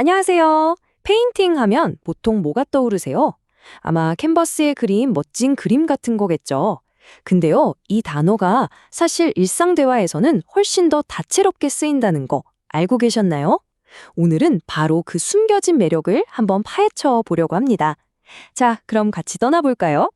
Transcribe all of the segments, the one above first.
안녕하세요. 페인팅 하면 보통 뭐가 떠오르세요? 아마 캔버스에 그린 멋진 그림 같은 거겠죠. 근데요, 이 단어가 사실 일상 대화에서는 훨씬 더 다채롭게 쓰인다는 거 알고 계셨나요? 오늘은 바로 그 숨겨진 매력을 한번 파헤쳐 보려고 합니다. 자, 그럼 같이 떠나볼까요?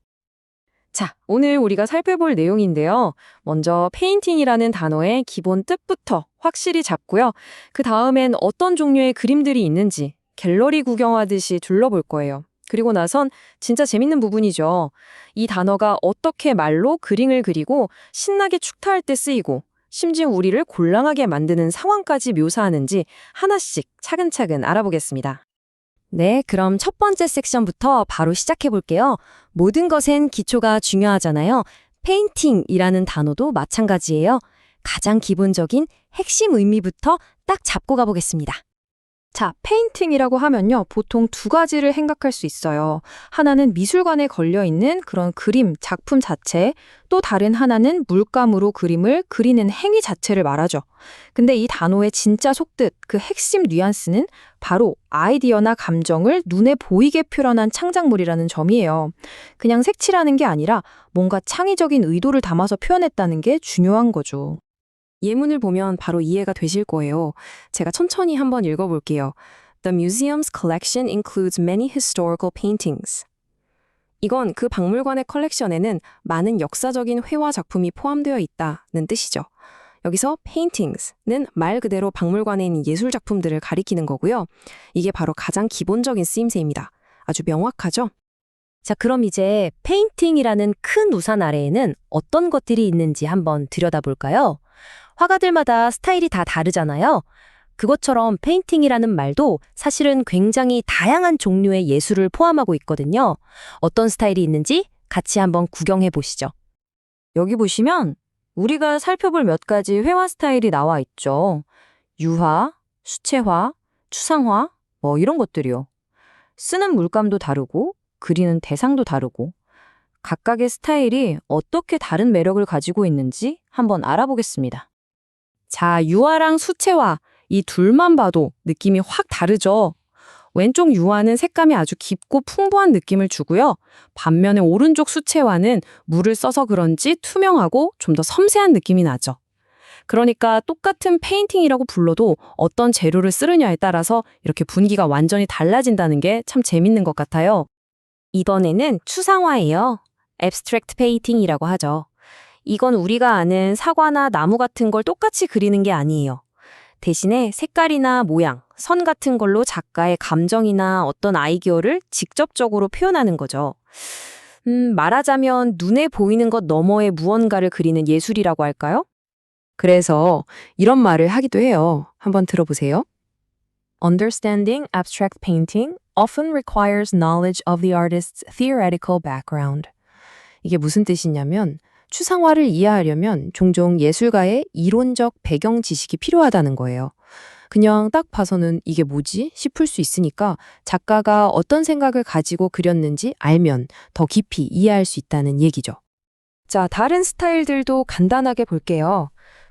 자, 오늘 우리가 살펴볼 내용인데요. 먼저 페인팅이라는 단어의 기본 뜻부터 확실히 잡고요. 그 다음엔 어떤 종류의 그림들이 있는지 갤러리 구경하듯이 둘러볼 거예요. 그리고 나선 진짜 재밌는 부분이죠. 이 단어가 어떻게 말로 그림을 그리고 신나게 축타할 때 쓰이고 심지어 우리를 곤란하게 만드는 상황까지 묘사하는지 하나씩 차근차근 알아보겠습니다. 네, 그럼 첫 번째 섹션부터 바로 시작해 볼게요. 모든 것엔 기초가 중요하잖아요. 페인팅이라는 단어도 마찬가지예요. 가장 기본적인 핵심 의미부터 딱 잡고 가보겠습니다. 자, 페인팅이라고 하면요. 보통 두 가지를 생각할 수 있어요. 하나는 미술관에 걸려있는 그런 그림, 작품 자체, 또 다른 하나는 물감으로 그림을 그리는 행위 자체를 말하죠. 근데 이 단어의 진짜 속뜻, 그 핵심 뉘앙스는 바로 아이디어나 감정을 눈에 보이게 표현한 창작물이라는 점이에요. 그냥 색칠하는 게 아니라 뭔가 창의적인 의도를 담아서 표현했다는 게 중요한 거죠. 예문을 보면 바로 이해가 되실 거예요. 제가 천천히 한번 읽어볼게요. The museum's collection includes many historical paintings. 이건 그 박물관의 컬렉션에는 많은 역사적인 회화 작품이 포함되어 있다는 뜻이죠. 여기서 paintings는 말 그대로 박물관에 있는 예술 작품들을 가리키는 거고요. 이게 바로 가장 기본적인 쓰임새입니다. 아주 명확하죠? 자, 그럼 이제 페인팅이라는 큰 우산 아래에는 어떤 것들이 있는지 한번 들여다볼까요? 화가들마다 스타일이 다 다르잖아요. 그것처럼 페인팅이라는 말도 사실은 굉장히 다양한 종류의 예술을 포함하고 있거든요. 어떤 스타일이 있는지 같이 한번 구경해 보시죠. 여기 보시면 우리가 살펴볼 몇 가지 회화 스타일이 나와 있죠. 유화, 수채화, 추상화, 뭐 이런 것들이요. 쓰는 물감도 다르고 그리는 대상도 다르고 각각의 스타일이 어떻게 다른 매력을 가지고 있는지 한번 알아보겠습니다. 자, 유화랑 수채화 이 둘만 봐도 느낌이 확 다르죠? 왼쪽 유화는 색감이 아주 깊고 풍부한 느낌을 주고요. 반면에 오른쪽 수채화는 물을 써서 그런지 투명하고 좀 더 섬세한 느낌이 나죠. 그러니까 똑같은 페인팅이라고 불러도 어떤 재료를 쓰느냐에 따라서 이렇게 분위기가 완전히 달라진다는 게 참 재밌는 것 같아요. 이번에는 추상화예요. Abstract painting이라고 하죠. 이건 우리가 아는 사과나 나무 같은 걸 똑같이 그리는 게 아니에요. 대신에 색깔이나 모양, 선 같은 걸로 작가의 감정이나 어떤 아이디어를 직접적으로 표현하는 거죠. 말하자면 눈에 보이는 것 너머의 무언가를 그리는 예술이라고 할까요? 그래서 이런 말을 하기도 해요. 한번 들어보세요. Understanding abstract painting often requires knowledge of the artist's theoretical background. 이게 무슨 뜻이냐면 추상화를 이해하려면 종종 예술가의 이론적 배경 지식이 필요하다는 거예요. 그냥 딱 봐서는 이게 뭐지? 싶을 수 있으니까 작가가 어떤 생각을 가지고 그렸는지 알면 더 깊이 이해할 수 있다는 얘기죠. 자, 다른 스타일들도 간단하게 볼게요.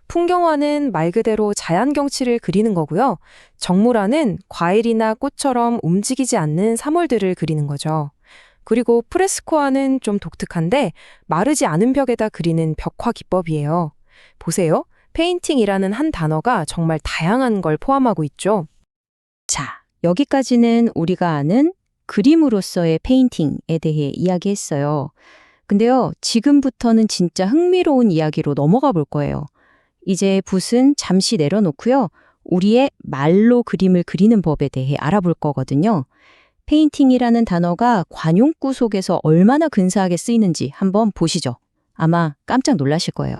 풍경화는 말 그대로 자연 경치를 그리는 거고요. 정물화는 과일이나 꽃처럼 움직이지 않는 사물들을 그리는 거죠. 그리고 프레스코화는 좀 독특한데 마르지 않은 벽에다 그리는 벽화 기법이에요. 보세요. 페인팅이라는 한 단어가 정말 다양한 걸 포함하고 있죠. 자, 여기까지는 우리가 아는 그림으로서의 페인팅에 대해 이야기했어요. 근데요, 지금부터는 진짜 흥미로운 이야기로 넘어가 볼 거예요. 이제 붓은 잠시 내려놓고요. 우리의 말로 그림을 그리는 법에 대해 알아볼 거거든요. 페인팅이라는 단어가 관용구 속에서 얼마나 근사하게 쓰이는지 한번 보시죠. 아마 깜짝 놀라실 거예요.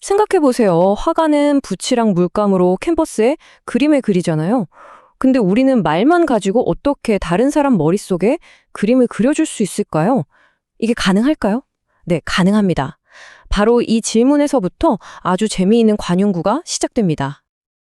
생각해보세요. 화가는 붓이랑 물감으로 캔버스에 그림을 그리잖아요. 근데 우리는 말만 가지고 어떻게 다른 사람 머릿속에 그림을 그려줄 수 있을까요? 이게 가능할까요? 네, 가능합니다. 바로 이 질문에서부터 아주 재미있는 관용구가 시작됩니다.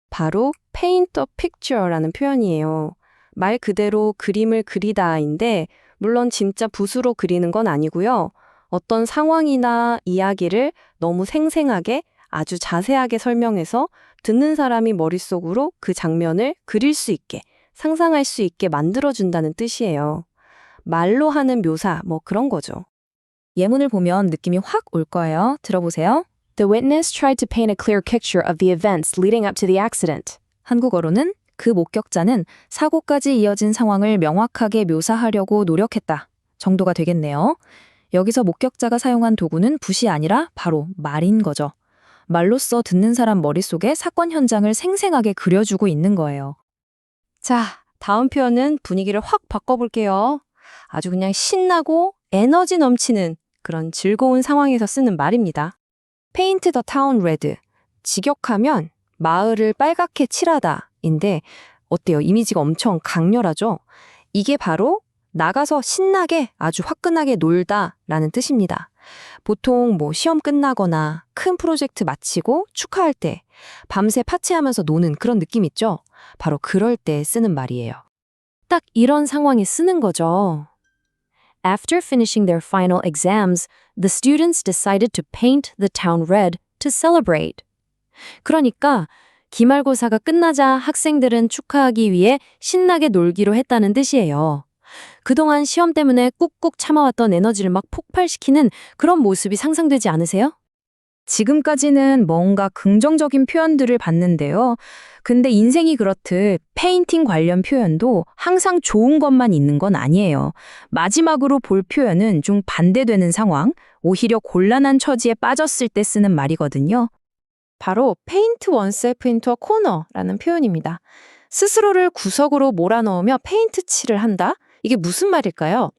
바로 paint a picture라는 표현이에요. 말 그대로 그림을 그리다인데 물론 진짜 붓으로 그리는 건 아니고요. 어떤 상황이나 이야기를 너무 생생하게 아주 자세하게 설명해서 듣는 사람이 머릿속으로 그 장면을 그릴 수 있게 상상할 수 있게 만들어준다는 뜻이에요. 말로 하는 묘사, 그런 거죠. 예문을 보면 느낌이 확 올 거예요. 들어보세요. The witness tried to paint a clear picture of the events leading up to the accident. 한국어로는 그 목격자는 사고까지 이어진 상황을 명확하게 묘사하려고 노력했다 정도가 되겠네요. 여기서 목격자가 사용한 도구는 붓이 아니라 바로 말인 거죠. 말로써 듣는 사람 머릿속에 사건 현장을 생생하게 그려주고 있는 거예요. 자, 다음 표현은 분위기를 확 바꿔볼게요. 아주 그냥 신나고 에너지 넘치는 그런 즐거운 상황에서 쓰는 말입니다. Paint the town red. 직역하면 마을을 빨갛게 칠하다 인데 어때요? 이미지가 엄청 강렬하죠? 이게 바로 나가서 신나게 아주 화끈하게 놀다 라는 뜻입니다. 보통 시험 끝나거나 큰 프로젝트 마치고 축하할 때 밤새 파티하면서 노는 그런 느낌 있죠? 바로 그럴 때 쓰는 말이에요. 딱 이런 상황에 쓰는 거죠. After finishing their final exams, the students decided to paint the town red to celebrate. 그러니까 기말고사가 끝나자 학생들은 축하하기 위해 신나게 놀기로 했다는 뜻이에요. 그동안 시험 때문에 꾹꾹 참아왔던 에너지를 막 폭발시키는 그런 모습이 상상되지 않으세요? 지금까지는 뭔가 긍정적인 표현들을 봤는데요. 근데 인생이 그렇듯 페인팅 관련 표현도 항상 좋은 것만 있는 건 아니에요. 마지막으로 볼 표현은 좀 반대되는 상황, 오히려 곤란한 처지에 빠졌을 때 쓰는 말이거든요. 바로 paint oneself into a corner라는 표현입니다. 스스로를 구석으로 몰아넣으며 페인트 칠을 한다? 이게 무슨 말일까요?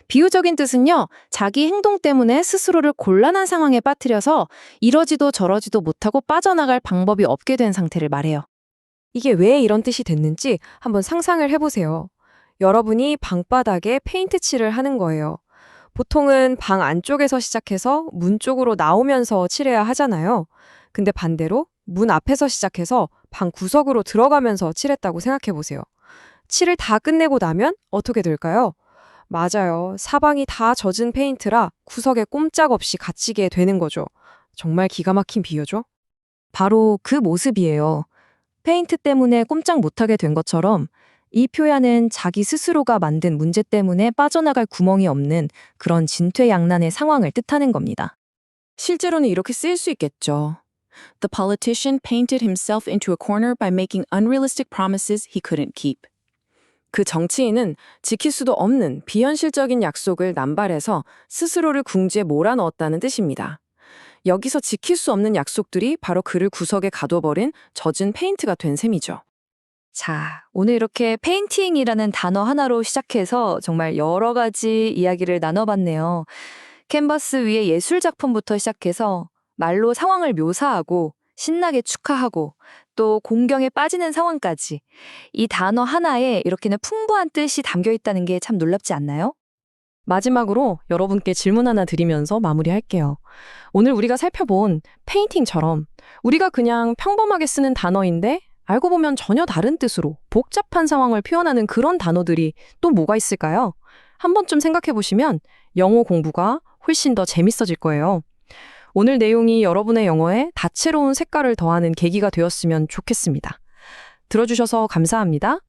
비유적인 뜻은요, 자기 행동 때문에 스스로를 곤란한 상황에 빠뜨려서 이러지도 저러지도 못하고 빠져나갈 방법이 없게 된 상태를 말해요. 이게 왜 이런 뜻이 됐는지 한번 상상을 해보세요. 여러분이 방바닥에 페인트 칠을 하는 거예요. 보통은 방 안쪽에서 시작해서 문 쪽으로 나오면서 칠해야 하잖아요. 근데 반대로 문 앞에서 시작해서 방 구석으로 들어가면서 칠했다고 생각해보세요. 칠을 다 끝내고 나면 어떻게 될까요? 맞아요. 사방이 다 젖은 페인트라 구석에 꼼짝없이 갇히게 되는 거죠. 정말 기가 막힌 비유죠? 바로 그 모습이에요. 페인트 때문에 꼼짝 못하게 된 것처럼 이 표현은 자기 스스로가 만든 문제 때문에 빠져나갈 구멍이 없는 그런 진퇴양난의 상황을 뜻하는 겁니다. 실제로는 이렇게 쓰일 수 있겠죠. The politician painted himself into a corner by making unrealistic promises he couldn't keep. 그 정치인은 지킬 수도 없는 비현실적인 약속을 남발해서 스스로를 궁지에 몰아넣었다는 뜻입니다. 여기서 지킬 수 없는 약속들이 바로 그를 구석에 가둬버린 젖은 페인트가 된 셈이죠. 자, 오늘 이렇게 페인팅이라는 단어 하나로 시작해서 정말 여러 가지 이야기를 나눠봤네요. 캔버스 위에 예술작품부터 시작해서 말로 상황을 묘사하고 신나게 축하하고 또 공경에 빠지는 상황까지 이 단어 하나에 이렇게는 풍부한 뜻이 담겨 있다는 게 참 놀랍지 않나요? 마지막으로 여러분께 질문 하나 드리면서 마무리할게요. 오늘 우리가 살펴본 페인팅처럼 우리가 그냥 평범하게 쓰는 단어인데 알고 보면 전혀 다른 뜻으로 복잡한 상황을 표현하는 그런 단어들이 또 뭐가 있을까요? 한 번쯤 생각해 보시면 영어 공부가 훨씬 더 재밌어질 거예요. 오늘 내용이 여러분의 영어에 다채로운 색깔을 더하는 계기가 되었으면 좋겠습니다. 들어주셔서 감사합니다.